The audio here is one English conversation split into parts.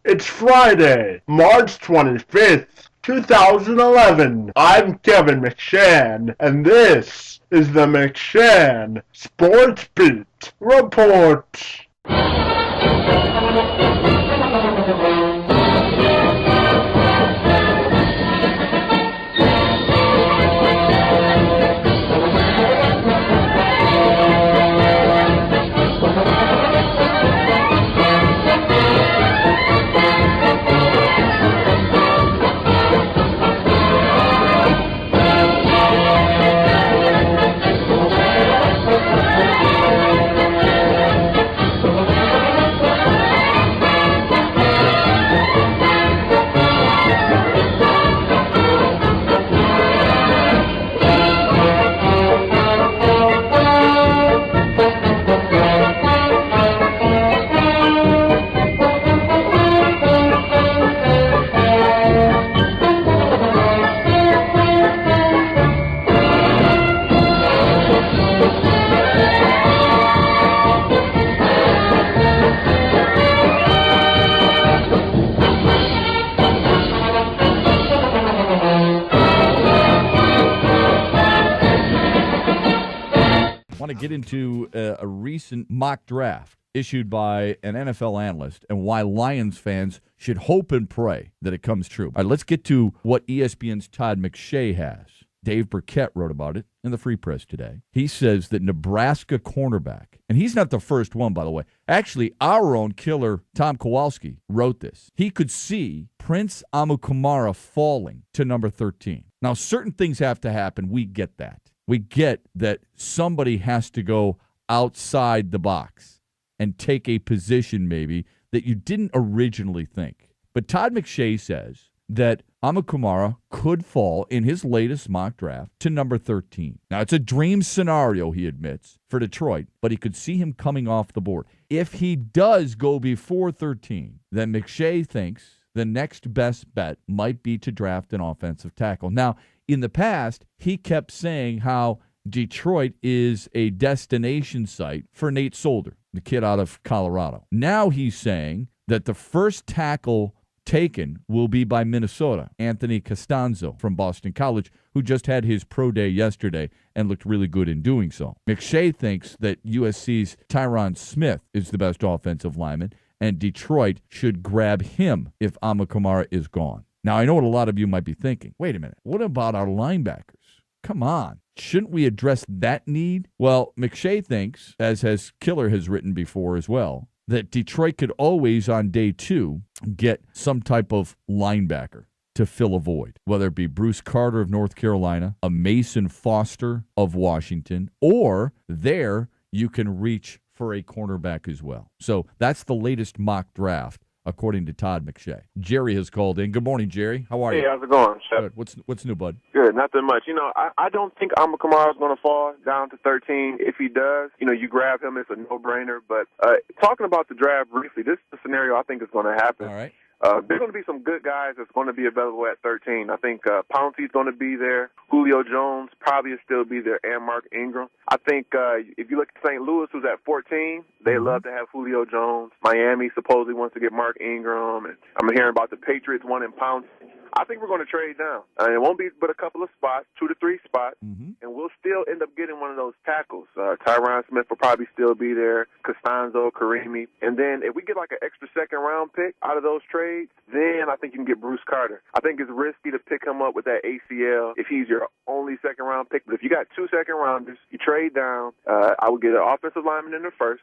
It's Friday, March 25th, 2011. I'm Kevin McShay, and this is the McShay Sports Beat Report. Want to get into a recent mock draft issued by an NFL analyst and why Lions fans should hope and pray that it comes true. All right, let's get to what ESPN's Todd McShay has. Dave Burkett wrote about it in the Free Press today. He says that Nebraska cornerback, and he's not the first one, by the way. Actually, our own killer, Tom Kowalski, wrote this. He could see Prince Amukamara falling to number 13. Now, certain things have to happen. We get that. We get that somebody has to go outside the box and take a position maybe that you didn't originally think. But Todd McShay says that Amukamara could fall in his latest mock draft to number 13. Now, it's a dream scenario, he admits, for Detroit, but he could see him coming off the board. If he does go before 13, then McShay thinks the next best bet might be to draft an offensive tackle. Now, in the past, he kept saying how Detroit is a destination site for Nate Solder, the kid out of Colorado. Now he's saying that the first tackle taken will be by Minnesota, Anthony Costanzo from Boston College, who just had his pro day yesterday and looked really good in doing so. McShay thinks that USC's Tyron Smith is the best offensive lineman, and Detroit should grab him if Amukamara is gone. Now, I know what a lot of you might be thinking. Wait a minute. What about our linebackers? Come on. Shouldn't we address that need? Well, McShay thinks, as Killer has written before as well, that Detroit could always, on day 2, get some type of linebacker to fill a void, whether it be Bruce Carter of North Carolina, a Mason Foster of Washington, or there you can reach for a cornerback as well. So that's the latest mock draft, according to Todd McShay. Jerry has called in. Good morning, Jerry. How are you? Hey, how's it going, Chef? Good. What's new, bud? Good, not that much. I don't think Amukamara is going to fall down to 13. If he does, you grab him. It's a no-brainer. But talking about the draft briefly, this is the scenario I think is going to happen. All right. There's going to be some good guys that's going to be available at 13. I think Pouncey's going to be there. Julio Jones probably will still be there, and Mark Ingram. I think if you look at St. Louis, who's at 14, they love to have Julio Jones. Miami supposedly wants to get Mark Ingram. And I'm hearing about the Patriots wanting Pouncey. I think we're going to trade down. It won't be but a couple of spots, 2 to 3 spots, and we'll still end up getting one of those tackles. Tyron Smith will probably still be there, Costanzo, Karimi. And then if we get like an extra second-round pick out of those trades, then I think you can get Bruce Carter. I think it's risky to pick him up with that ACL if he's your only second-round pick. But if you got 2 second-rounders, you trade down, I would get an offensive lineman in the first.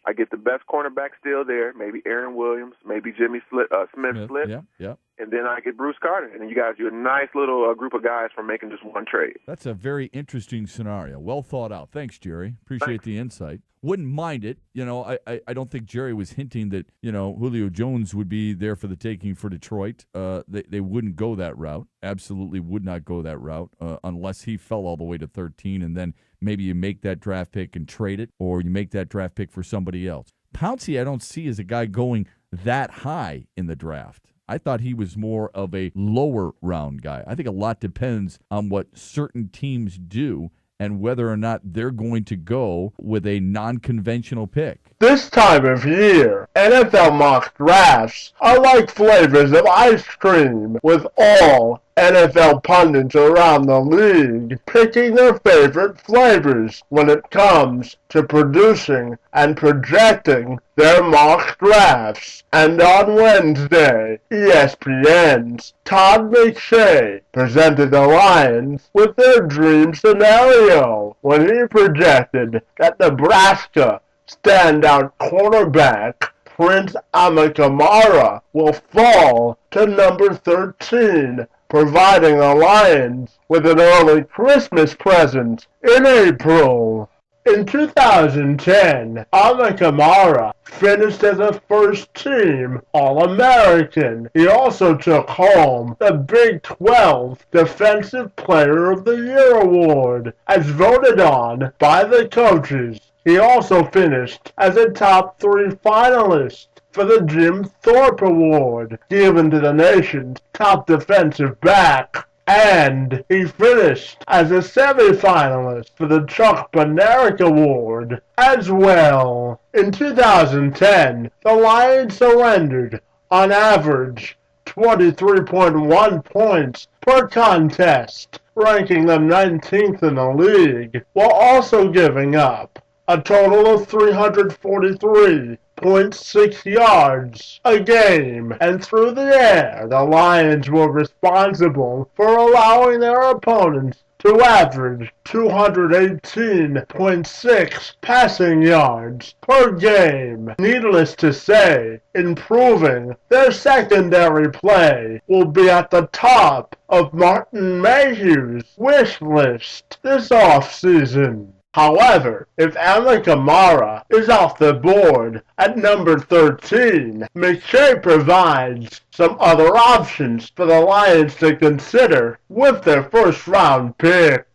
I get the best cornerback still there, maybe Aaron Williams, maybe Jimmy Smith-Slip. Yeah. And then I get Bruce Carter. And then you guys do a nice little group of guys from making just one trade. That's a very interesting scenario. Well thought out. Thanks, Jerry. Appreciate the insight. Wouldn't mind it. I don't think Jerry was hinting that, Julio Jones would be there for the taking for Detroit. They wouldn't go that route. Absolutely would not go that route unless he fell all the way to 13, and then maybe you make that draft pick and trade it, or you make that draft pick for somebody else. Pouncey I don't see as a guy going that high in the draft. I thought he was more of a lower round guy. I think a lot depends on what certain teams do and whether or not they're going to go with a non-conventional pick. This time of year, NFL mock drafts are like flavors of ice cream, with all NFL pundits around the league picking their favorite flavors when it comes to producing and projecting their mock drafts. And on Wednesday, ESPN's Todd McShay presented the Lions with their dream scenario when he projected that Nebraska standout cornerback Prince Amukamara will fall to number 13, providing the Lions with an early Christmas present in April. In 2010, Amukamara finished as a first-team All-American. He also took home the Big 12 Defensive Player of the Year award, as voted on by the coaches. He also finished as a top 3 finalist for the Jim Thorpe Award, given to the nation's top defensive back. And he finished as a semi-finalist for the Chuck Bednarik Award as well. In 2010, the Lions surrendered, on average, 23.1 points per contest, ranking them 19th in the league, while also giving up a total of 343.6 yards a game, and through the air, the Lions were responsible for allowing their opponents to average 218.6 passing yards per game. Needless to say, improving their secondary play will be at the top of Martin Mayhew's wish list this offseason. However, if Amukamara is off the board at number 13, McShay provides some other options for the Lions to consider with their first-round pick.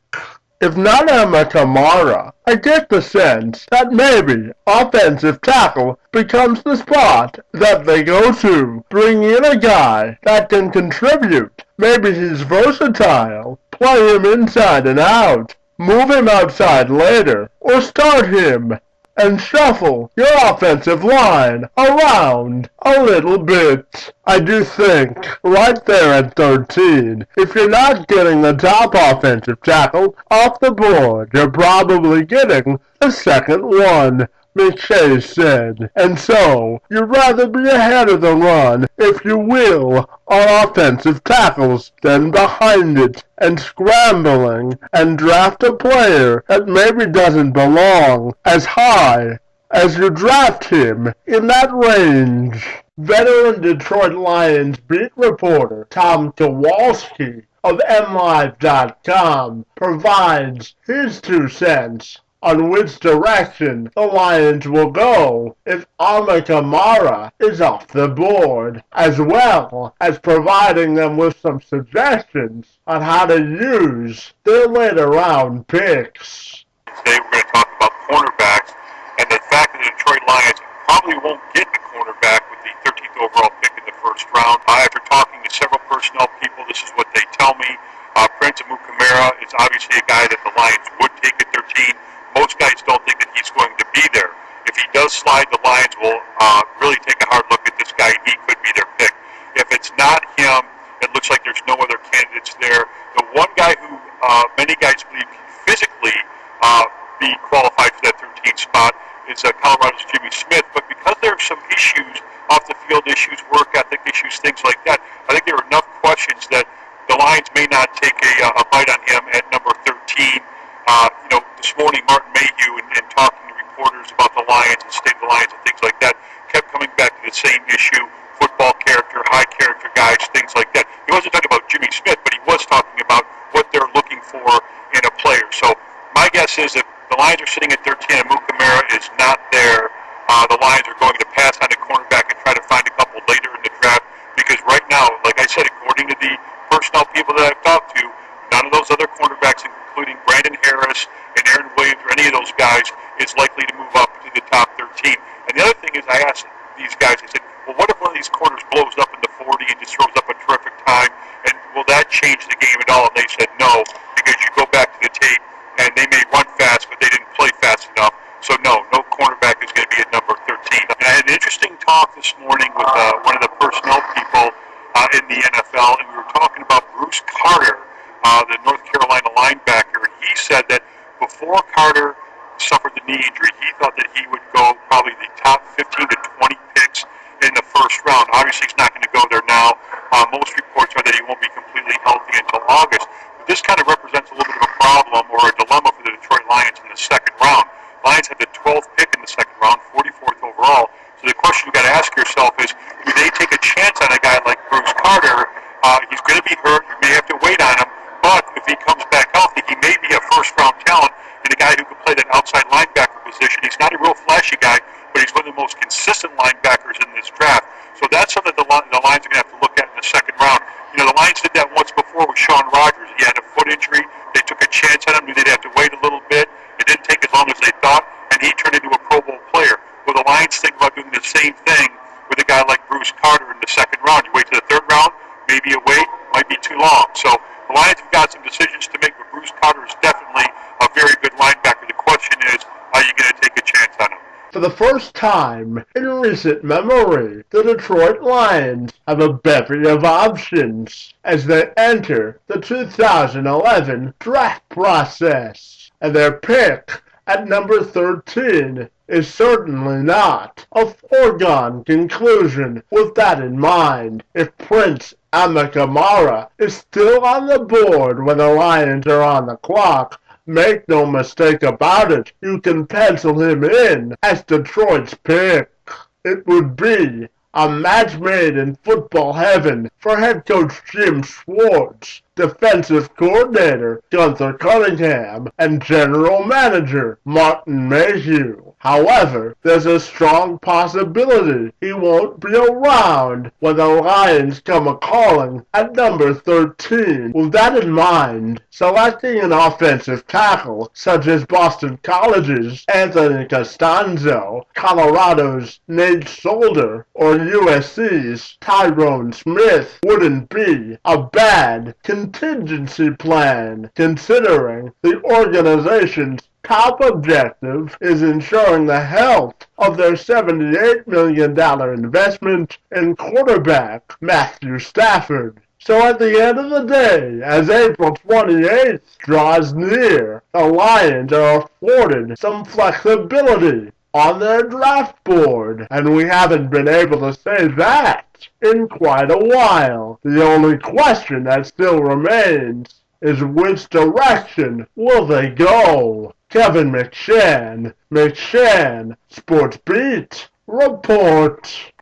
If not Amukamara, I get the sense that maybe offensive tackle becomes the spot that they go to. Bring in a guy that can contribute. Maybe he's versatile. Play him inside and out. Move him outside later, or start him, and shuffle your offensive line around a little bit. I do think, right there at 13, if you're not getting the top offensive tackle off the board, you're probably getting the second one, McShay said. And so, you'd rather be ahead of the run, if you will, on offensive tackles than behind it and scrambling and draft a player that maybe doesn't belong as high as you draft him in that range. Veteran Detroit Lions beat reporter Tom Kowalski of MLivecom provides his 2 cents on which direction the Lions will go if Amukamara is off the board, as well as providing them with some suggestions on how to use their later-round picks. Today we're going to talk about cornerbacks and the fact that the Detroit Lions probably won't get the cornerback with the 13th overall pick in the first round. After talking to several personnel people, this is what they tell me. Prince Amukamara is obviously a guy that the Lions would take at 13. Most guys don't think that he's going to be there. If he does slide, the Lions will really take a hard look at this guy. He could be their pick. If it's not him, it looks like there's no other candidates there. The one guy who many guys believe can physically be qualified for that 13th spot is Colorado's Jimmy Smith. But because there are some issues, off-the-field issues, work ethic issues, things like that, I think there are enough questions that the Lions may not take a bite on him at number 13. This morning, Martin Mayhew, and talking to reporters about the Lions and state of the Lions and things like that, kept coming back to the same issue: football character, high character guys, things like that. He wasn't talking about Jimmy Smith, but he was talking about what they're looking for in a player. So my guess is if the Lions are sitting at 13 and Amukamara is not there, the Lions are going to pass on the cornerback and try to find a couple later in the draft, because right now, like I said, according to the personnel people that I've talked to, none of those other cornerbacks, including Brandon Harris and Aaron Williams or any of those guys, is likely to move up to the top 13. And the other thing is, I asked these guys, I said, well, what if one of these corners blows up in the 40 and just throws up a terrific time, and will that change the game at all? And they said no, because you go back to the tape, and they may interesting talk this morning with one of the personnel people in the NFL, and we were talking about Bruce Carter, the North Carolina linebacker, and he said that before Carter suffered the knee injury, he thought that he would go probably the top 15 to 20 picks in the first round. Obviously, he's not going to go there now. Most reports are that he won't be completely healthy until August. But this kind of represents a little bit of a problem or a dilemma for the Detroit Lions in the second round. Lions have the 12th pick in the second round, 44th overall. So the question you got to ask yourself is, do they take a chance on a guy like Bruce Carter? He's going to be hurt. You may have to wait on him. But if he comes back healthy, he may be a first-round talent and a guy who can play that outside linebacker position. He's not a real flashy guy, but he's one of the most consistent linebackers in this draft. So that's something the Lions are going to have to look at in the second round. You know, the Lions did that once before with Sean Rogers. He had a foot injury. They took a chance on him, knew they'd have to wait a little bit. It didn't take as long as they thought, and he turned into a Pro Bowl player. Well, the Lions think about doing the same thing with a guy like Bruce Carter in the second round. You wait to the third round, maybe a wait, might be too long. So the Lions have got some decisions to make, but Bruce Carter is definitely a very good linebacker. The question is, are you going to take a chance on him? For the first time in recent memory, the Detroit Lions have a bevy of options as they enter the 2011 draft process, and their pick at number 13 is certainly not a foregone conclusion. With that in mind, if Prince Amukamara is still on the board when the Lions are on the clock, make no mistake about it, you can pencil him in as Detroit's pick. It would be a match made in football heaven for head coach Jim Schwartz, defensive coordinator Gunther Cunningham, and general manager Martin Mayhew. However, there's a strong possibility he won't be around when the Lions come a-calling at number 13. With that in mind, selecting an offensive tackle such as Boston College's Anthony Costanzo, Colorado's Nate Solder, or USC's Tyrone Smith wouldn't be a bad contingency plan, considering the organization's top objective is ensuring the health of their $78 million investment in quarterback Matthew Stafford. So at the end of the day, as April 28th draws near, the Lions are afforded some flexibility on their draft board, and we haven't been able to say that in quite a while. The only question that still remains is which direction will they go? Kevin McShay, Sports Beat, report.